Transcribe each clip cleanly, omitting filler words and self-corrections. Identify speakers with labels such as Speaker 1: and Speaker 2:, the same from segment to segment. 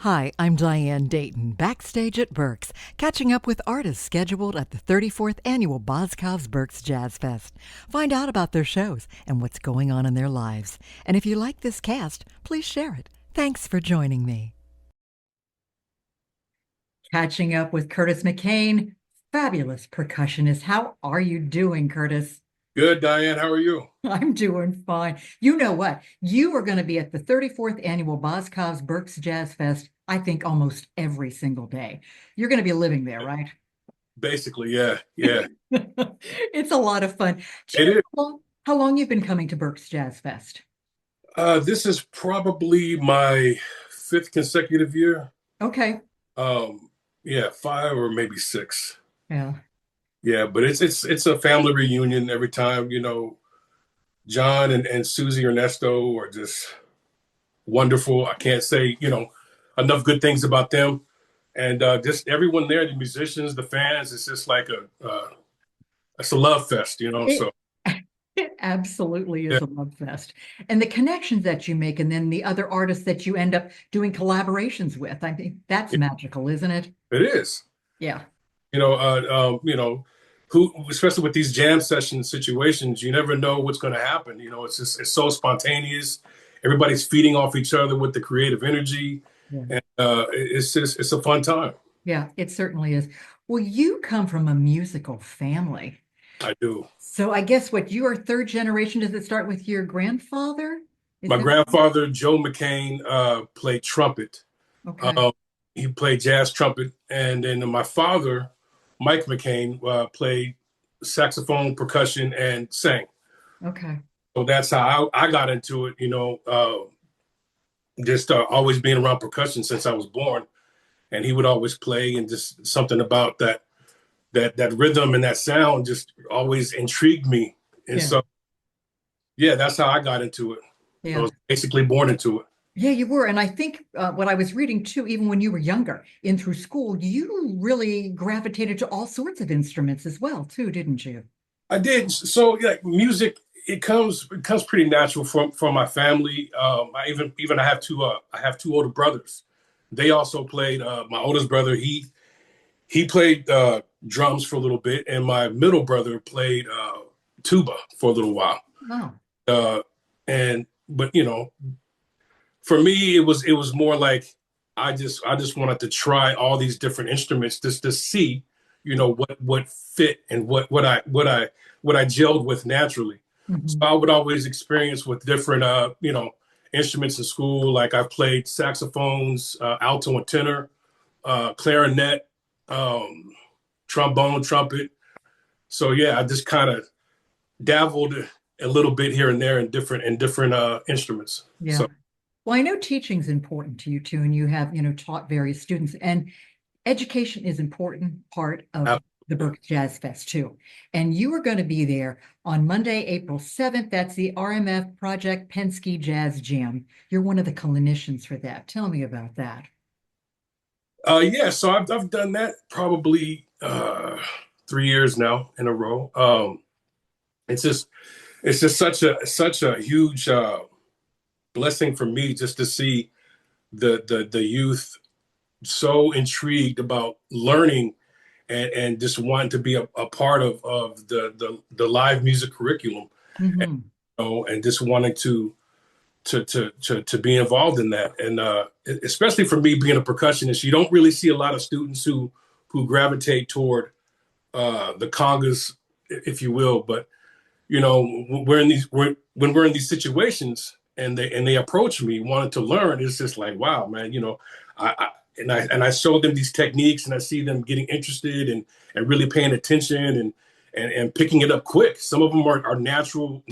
Speaker 1: Hi, I'm Diane Dayton, backstage at Berks, catching up with artists scheduled at the 34th Annual Berks Jazz Fest. Find out about their shows and what's going on in their lives. And if you like this cast, please share it. Thanks for joining me. Catching up with Curtis McCain, fabulous percussionist. How are you doing, Curtis?
Speaker 2: Good, Diane. How are you?
Speaker 1: I'm doing fine. You know what? You are going to be at the 34th Annual Berks Jazz Fest, I think, almost every single day. You're going to be living there, right?
Speaker 2: Basically, yeah, yeah.
Speaker 1: It's a lot of fun. Do you
Speaker 2: It
Speaker 1: know
Speaker 2: is.
Speaker 1: how long you've been coming to Berks Jazz Fest?
Speaker 2: This is probably my fifth consecutive year.
Speaker 1: Okay.
Speaker 2: Yeah, five or maybe six.
Speaker 1: Yeah.
Speaker 2: Yeah, but it's a family reunion every time. John and Susie Ernesto are just wonderful. I can't say enough good things about them, and just everyone there, the musicians, the fans. It's just like it's a love fest.
Speaker 1: It,
Speaker 2: So
Speaker 1: it absolutely
Speaker 2: yeah,
Speaker 1: is a love fest. And the connections that you make, and then the other artists that you end up doing collaborations with, I think that's
Speaker 2: it,
Speaker 1: magical, isn't it?
Speaker 2: it is.
Speaker 1: Yeah.
Speaker 2: You know, who, especially with these jam session situations, you never know what's going to happen. It's so spontaneous. Everybody's feeding off each other with the creative energy,
Speaker 1: Yeah.
Speaker 2: and it's a fun time.
Speaker 1: Yeah, it certainly is. Well, you come from a musical family.
Speaker 2: I do.
Speaker 1: So I guess what you are third generation, does it start with your grandfather? Is
Speaker 2: My
Speaker 1: that
Speaker 2: grandfather, Joe McCain, played trumpet.
Speaker 1: okay?
Speaker 2: Um, he played jazz trumpet, and then my father, Mike McCain, played saxophone, percussion, and sang.
Speaker 1: Okay.
Speaker 2: So that's how I got into it. Just always being around percussion since I was born, and he would always play, and just something about that rhythm and that sound just always intrigued me. And
Speaker 1: Yeah.
Speaker 2: so, yeah, that's how I got into it. I
Speaker 1: Yeah.
Speaker 2: was basically born into it.
Speaker 1: Yeah, you were. And I think what I was reading too, even when you were younger in through school, you really gravitated to all sorts of instruments as well, too, didn't you?
Speaker 2: I did. So, yeah, music it comes pretty natural from my family. I have two older brothers. They also played. My oldest brother he played drums for a little bit, and my middle brother played tuba for a little while.
Speaker 1: Oh,
Speaker 2: Uh, and but for me, it was more like I just wanted to try all these different instruments just to see, what fit and what I gelled with naturally. So
Speaker 1: mhm.
Speaker 2: I would always experience with different instruments in school. Like I've played saxophones, alto and tenor, clarinet, um, trombone, trumpet. So yeah, I just kind of dabbled a little bit here and there in different instruments.
Speaker 1: Yeah.
Speaker 2: So
Speaker 1: Well, I know teaching's important to you too, and you have, taught various students, and education is important part of the
Speaker 2: absolutely.
Speaker 1: Berks Jazz Fest too. And you are going to be there on Monday, April 7th. That's the RMF Project Penske Jazz Jam. You're one of the clinicians for that. Tell me about that.
Speaker 2: Yeah, so I've done that probably 3 years now in a row. It's just it's just such a huge blessing for me just to see the youth so intrigued about learning and just wanting to be a part of the live music curriculum, and,
Speaker 1: Hmm.
Speaker 2: and just wanting to be involved in that. And especially for me being a percussionist, you don't really see a lot of students who gravitate toward the congas, if you will. But when we're in these situations and they approach me wanting to learn, it's just like, wow, man. I show them these techniques, and I see them getting interested and really paying attention and picking it up quick. Some of them are natural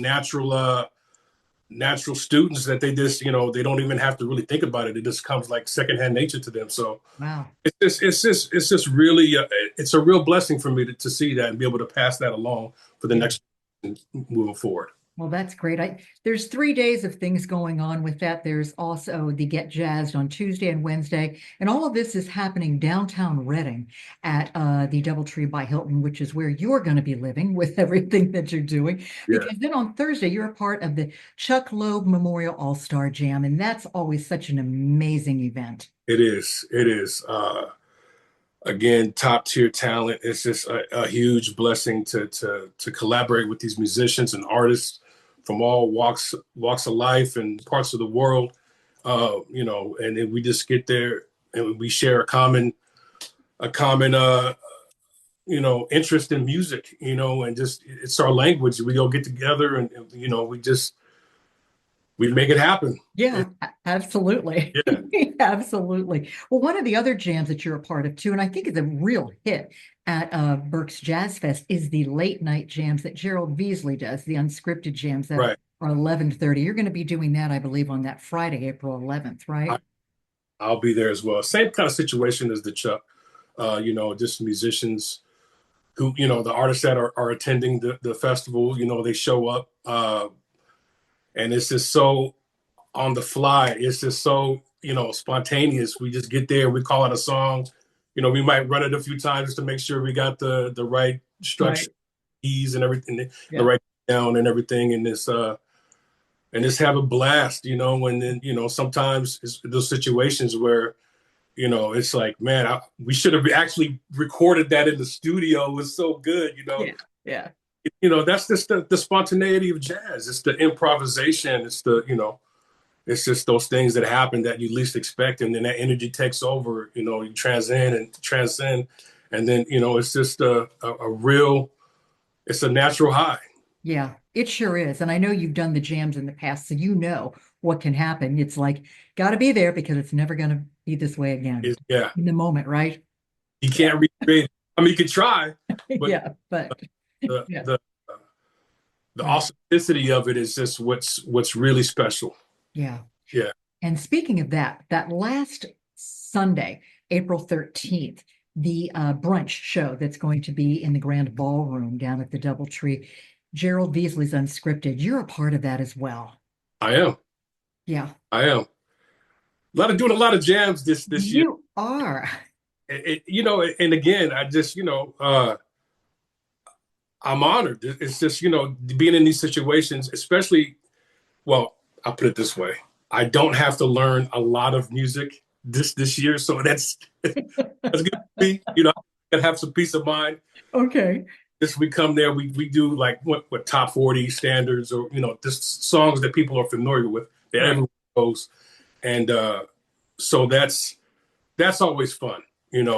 Speaker 2: students that they just they don't even have to really think about it. It just comes like secondhand nature to them. So
Speaker 1: Wow.
Speaker 2: it's just really it's a real blessing for me to see that and be able to pass that along for the
Speaker 1: Yeah.
Speaker 2: next moving forward.
Speaker 1: Well, that's great. There's 3 days of things going on with that. There's also the Get Jazzed on Tuesday and Wednesday, and all of this is happening downtown Reading at the DoubleTree by Hilton, which is where you're going to be living with everything that you're doing.
Speaker 2: Yeah,
Speaker 1: Because then on Thursday, you're a part of the Chuck Loeb Memorial All-Star Jam, and that's always such an amazing event.
Speaker 2: it is. It is. Again, top tier talent. It's just a huge blessing to collaborate with these musicians and artists from all walks of life and parts of the world. And then we just get there and we share a common interest in music. And just it's our language. We all get together and we make it happen.
Speaker 1: Yeah, absolutely.
Speaker 2: Yeah,
Speaker 1: Absolutely. Well, one of the other jams that you're a part of too, and I think is a real hit at Berks Jazz Fest, is the late night jams that Gerald Veasley does, the unscripted jams that
Speaker 2: right.
Speaker 1: are 11:30. You're going to be doing that, I believe, on that Friday, April 11th,
Speaker 2: I,
Speaker 1: right?
Speaker 2: I'll be there as well. Same kind of situation as the Chuck. Just musicians who, the artists that are attending the festival, they show up. And it's just so on the fly. It's just so, spontaneous. We just get there, we call it a song. We might run it a few times just to make sure we got the right
Speaker 1: Right.
Speaker 2: structure, keys and everything, the
Speaker 1: Yeah.
Speaker 2: right down and everything. And just have a blast, and then, sometimes it's those situations where, it's like, man, we should have actually recorded that in the studio. It was so good,
Speaker 1: Yeah. Yeah.
Speaker 2: That's just the spontaneity of jazz. It's the improvisation. It's just those things that happen that you least expect. And then that energy takes over, you transcend. And then, it's just a real, it's a natural high.
Speaker 1: Yeah, it sure is. And I know you've done the jams in the past, so you know what can happen. It's like, got to be there because it's never going to be this way again
Speaker 2: Yeah.
Speaker 1: in the moment, right?
Speaker 2: You can't recreate it. I mean, you could try, but
Speaker 1: Yeah, but
Speaker 2: the,
Speaker 1: yeah,
Speaker 2: the, the
Speaker 1: right.
Speaker 2: authenticity of it is just what's really special.
Speaker 1: Yeah.
Speaker 2: Yeah.
Speaker 1: And speaking of that, that last Sunday, April 13th, the brunch show that's going to be in the Grand Ballroom down at the DoubleTree, Gerald Veasley's Unscripted. You're a part of that as well.
Speaker 2: I am.
Speaker 1: Yeah,
Speaker 2: I am. Doing a lot of jams this year.
Speaker 1: you are.
Speaker 2: And again, I just, I'm honored. It's just, being in these situations, especially, well, I'll put it this way. I don't have to learn a lot of music this year. So that's good for me. I can have some peace of mind.
Speaker 1: Okay.
Speaker 2: This we come there, we do like what top 40 standards or, just songs that people are familiar with that
Speaker 1: Right.
Speaker 2: everyone knows. And so that's always fun, and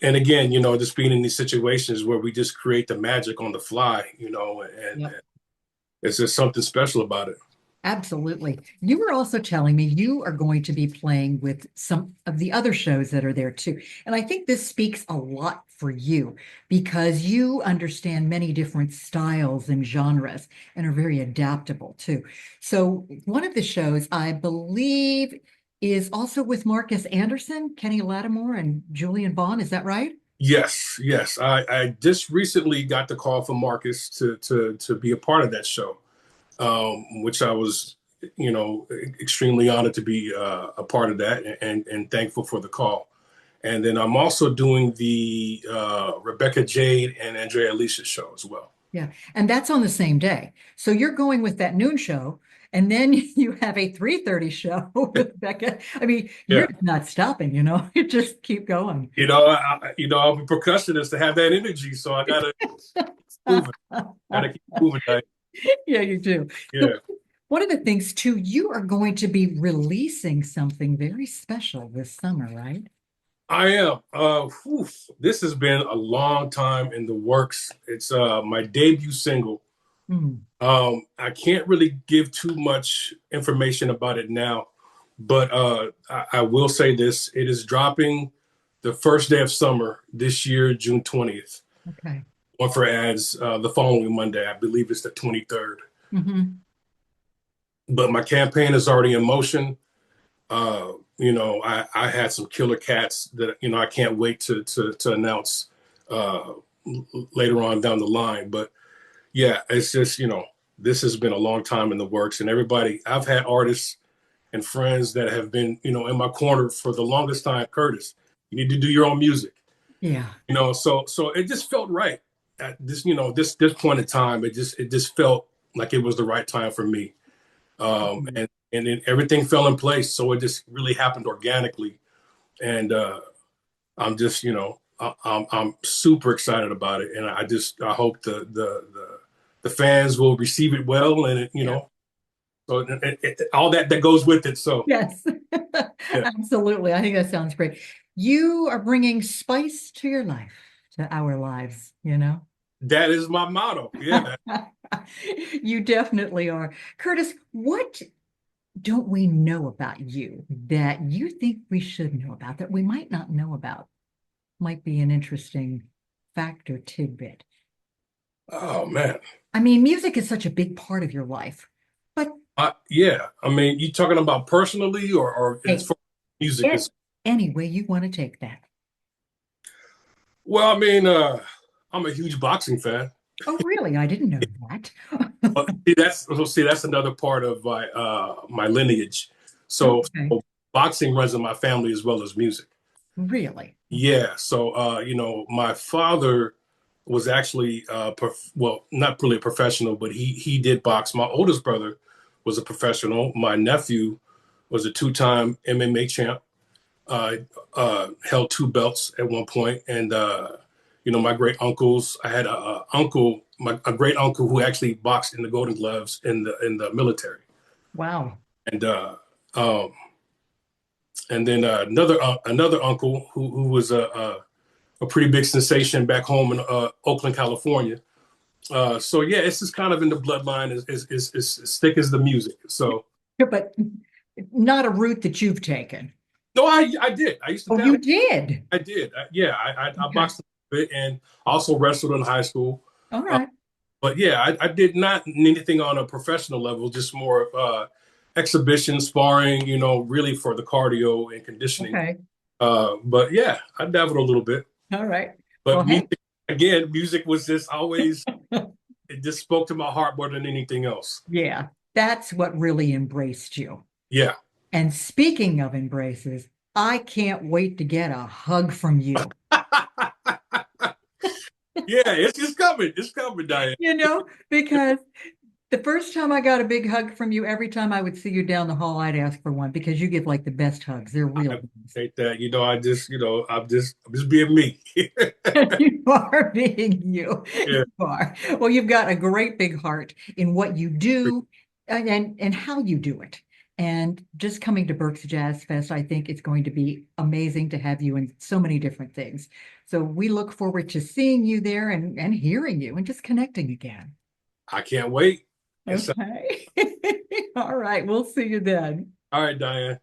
Speaker 2: again, just being in these situations where we just create the magic on the fly, and
Speaker 1: Yep.
Speaker 2: it's just something special about it.
Speaker 1: Absolutely. You were also telling me you are going to be playing with some of the other shows that are there too. And I think this speaks a lot for you because you understand many different styles and genres and are very adaptable too. So one of the shows I believe is also with Marcus Anderson, Kenny Lattimore, and Julian Bond. Is that right?
Speaker 2: Yes, yes. I just recently got the call from Marcus to be a part of that show, which I was, extremely honored to be a part of that and thankful for the call. And then I'm also doing the Rebecca Jade and Andrea Alicia show as well.
Speaker 1: Yeah. And that's on the same day. So you're going with that noon show, and then you have a 3:30 show with Becca. I mean,
Speaker 2: Yeah.
Speaker 1: you're not stopping, you just keep going.
Speaker 2: I'm a percussionist to have that energy, so I gotta keep moving. Gotta keep moving.
Speaker 1: Yeah, you do. So
Speaker 2: Yeah.
Speaker 1: one of the things too, you are going to be releasing something very special this summer, right?
Speaker 2: I am. This has been a long time in the works. It's my debut single.
Speaker 1: Hmm.
Speaker 2: I can't really give too much information about it now, but I will say this: it is dropping the first day of summer this year, June 20th.
Speaker 1: Okay.
Speaker 2: On for ads the following Monday. I believe it's the 23rd.
Speaker 1: Hmm.
Speaker 2: But my campaign is already in motion. I had some killer cats that I can't wait to announce later on down the line. But yeah, it's just this has been a long time in the works, and everybody, I've had artists and friends that have been, in my corner for the longest time. Curtis, you need to do your own music.
Speaker 1: Yeah.
Speaker 2: So it just felt right at this, this point in time. It just felt like it was the right time for me. And then everything fell in place. So it just really happened organically. And I'm just, I'm super excited about it. And I hope the fans will receive it well. And, so all that goes with it. So
Speaker 1: yes,
Speaker 2: yeah.
Speaker 1: Absolutely. I think that sounds great. You are bringing spice to your life, to our lives,
Speaker 2: That is my motto. Yeah.
Speaker 1: You definitely are. Curtis, what don't we know about you that you think we should know about, that we might not know about? Might be an interesting fact or tidbit.
Speaker 2: Oh, man.
Speaker 1: I mean, music is such a big part of your life, but
Speaker 2: yeah. I mean, you talking about personally or
Speaker 1: hey,
Speaker 2: as far as music is?
Speaker 1: Any way you want to take that.
Speaker 2: Well, I mean, I'm a huge boxing fan.
Speaker 1: Oh, really? I didn't know that.
Speaker 2: that's another part of my lineage. So,
Speaker 1: Okay.
Speaker 2: so boxing runs in my family as well as music.
Speaker 1: Really?
Speaker 2: Yeah. So, my father was actually, not really a professional, but he did box. My oldest brother was a professional. My nephew was a 2-time MMA champ. Held 2 belts at one point, and my great uncles. I had a great uncle who actually boxed in the Golden Gloves in the military.
Speaker 1: Wow.
Speaker 2: And then another uncle who was a pretty big sensation back home in Oakland, California. So yeah, it's just kind of in the bloodline. Is as thick as the music. So,
Speaker 1: but not a route that you've taken.
Speaker 2: No, I did. I used to.
Speaker 1: Oh, you did?
Speaker 2: I did. I boxed a bit and also wrestled in high school.
Speaker 1: All right.
Speaker 2: But yeah, I did not anything on a professional level, just more exhibition, sparring, really for the cardio and conditioning.
Speaker 1: Okay.
Speaker 2: But yeah, I dabbled a little bit.
Speaker 1: All right.
Speaker 2: But music was just always, it just spoke to my heart more than anything else.
Speaker 1: Yeah, that's what really embraced you.
Speaker 2: Yeah.
Speaker 1: And speaking of embraces, I can't wait to get a hug from you.
Speaker 2: Yeah, it's coming. It's coming, Diane.
Speaker 1: Because the first time I got a big hug from you, every time I would see you down the hall, I'd ask for one because you give like the best hugs. They're real.
Speaker 2: I appreciate that. I'm just being me.
Speaker 1: You are being you.
Speaker 2: Yeah.
Speaker 1: You are. Well, you've got a great big heart in what you do and how you do it. And just coming to Berks Jazz Fest, I think it's going to be amazing to have you in so many different things. So we look forward to seeing you there and hearing you and just connecting again.
Speaker 2: I can't wait.
Speaker 1: Okay. All right. We'll see you then.
Speaker 2: All right, Diane.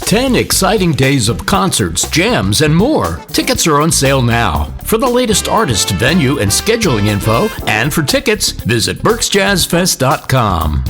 Speaker 3: 10 exciting days of concerts, jams, and more. Tickets are on sale now. For the latest artist, venue, and scheduling info, and for tickets, visit berksjazzfest.com.